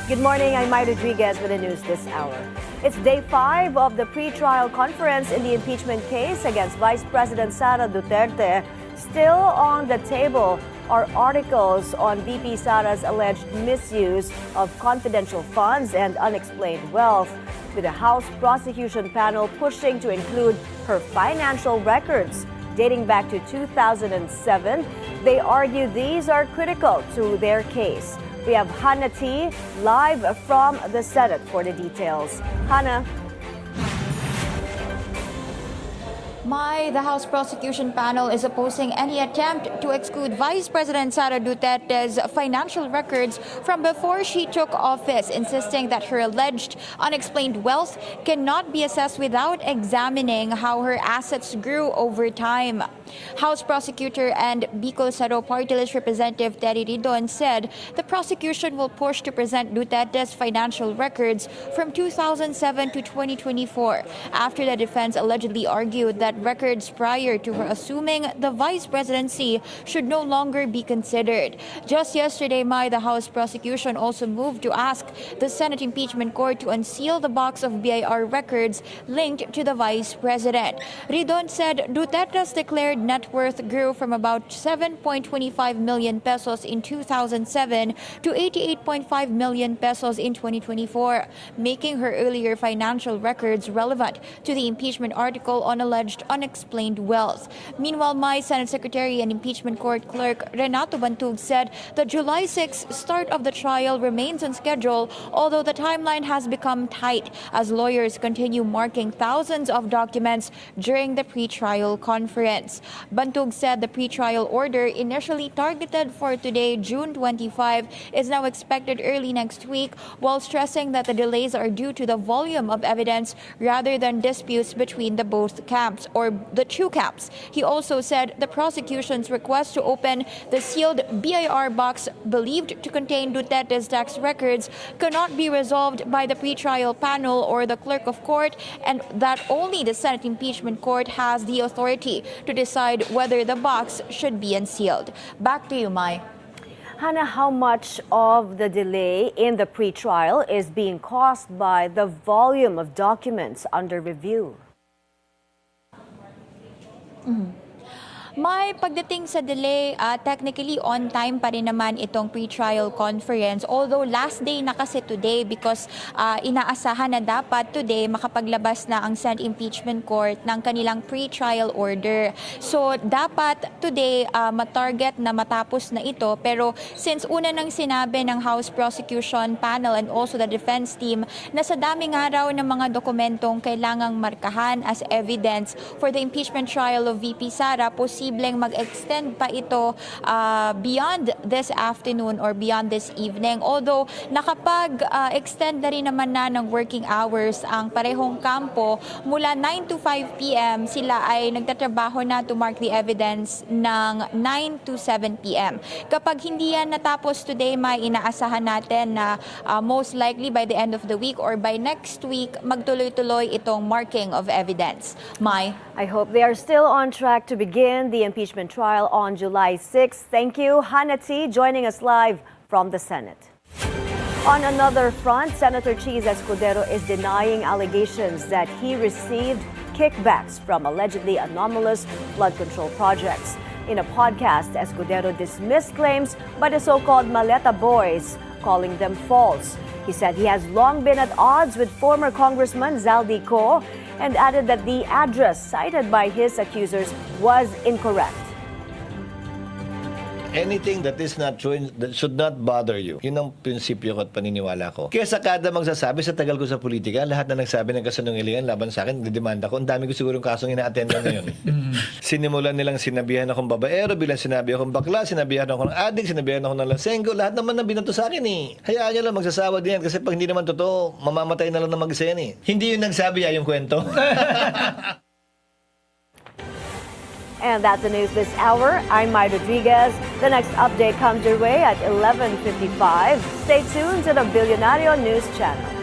Good morning, I'm Mai Rodriguez with the news this hour. It's day 5 of the pre-trial conference in the impeachment case against Vice President Sara Duterte. Still on the table are articles on VP Sara's alleged misuse of confidential funds and unexplained wealth, with the House prosecution panel pushing to include her financial records dating back to 2007. They argue these are critical to their case. We have Hannah T. live from the Senate for the details. Hannah. The House prosecution panel is opposing any attempt to exclude Vice President Sara Duterte's financial records from before she took office, insisting that her alleged unexplained wealth cannot be assessed without examining how her assets grew over time. House prosecutor and Bicol Saro Party List Representative Terry Ridon said the prosecution will push to present Duterte's financial records from 2007 to 2024 after the defense allegedly argued that records prior to her assuming the vice presidency should no longer be considered. Just yesterday, the House prosecution also moved to ask the Senate impeachment court to unseal the box of BIR records linked to the vice president. Ridon said Duterte's declared net worth grew from about 7.25 million pesos in 2007 to 88.5 million pesos in 2024, making her earlier financial records relevant to the impeachment article on alleged unexplained wealth. Meanwhile, Senate Secretary and Impeachment Court Clerk Renato Bantug said the July 6 start of the trial remains on schedule, although the timeline has become tight as lawyers continue marking thousands of documents during the pre-trial conference. Bantug said the pre-trial order, initially targeted for today, June 25, is now expected early next week, while stressing that the delays are due to the volume of evidence rather than disputes between the both camps or the two camps. He also said the prosecution's request to open the sealed BIR box believed to contain Duterte's tax records cannot be resolved by the pre-trial panel or the clerk of court, and that only the Senate impeachment court has the authority to decide whether the box should be unsealed. Back to you, Mai. Hannah, how much of the delay in the pre-trial is being caused by the volume of documents under review? Pagdating sa delay, technically on time pa rin naman itong pre-trial conference. Although last day na kasi today because inaasahan na dapat today makapaglabas na ang Senate Impeachment Court ng kanilang pre-trial order. So dapat today matarget na matapos na ito. Pero since una nang sinabi ng House Prosecution Panel and also the defense team na sa daming araw ng mga dokumentong kailangang markahan as evidence for the impeachment trial of VP Sara, posibleng mag-extend pa ito beyond this afternoon or beyond this evening. Although nakapag-extend na rin naman na ng working hours ang parehong kampo, mula 9 to 5 p.m. sila ay nagtatrabaho na to mark the evidence ng 9 to 7 p.m. Kapag hindi yan natapos today, inaasahan natin na most likely by the end of the week or by next week, magtuloy-tuloy itong marking of evidence. I hope they are still on track to begin the impeachment trial on July 6. Thank you, Hannah T, joining us live from the Senate. On another front, Senator Chiz Escudero is denying allegations that he received kickbacks from allegedly anomalous flood control projects. In a podcast, Escudero dismissed claims by the so-called Maleta Boys, calling them false. He said he has long been at odds with former Congressman Zaldi Co, and added that the address cited by his accusers was incorrect. Anything that is not true that should not bother you. Yun ang prinsipyo ko at paniniwala ko. Kesa kada magsasabi sa tagal ko sa politika, lahat na nagsabi ng kasinungalingan laban sa akin, didemanda ko. Ang dami ko sigurong kasong ina-attendan ngayon. Sinimulan nilang sinabihan akong babaero, bilang sinabi akong bakla, sinabihan akong adik, sinabihan ako ng lasenggo, lahat naman na binato sa akin eh. Hayaan nyo lang magsasawa din yan kasi pag hindi naman totoo, mamamatay na lang na mag-isa yan eh. Hindi yung nagsabi yung kwento. And that's the news this hour. I'm Mai Rodriguez. The next update comes your way at 11:55. Stay tuned to the Billionario News Channel.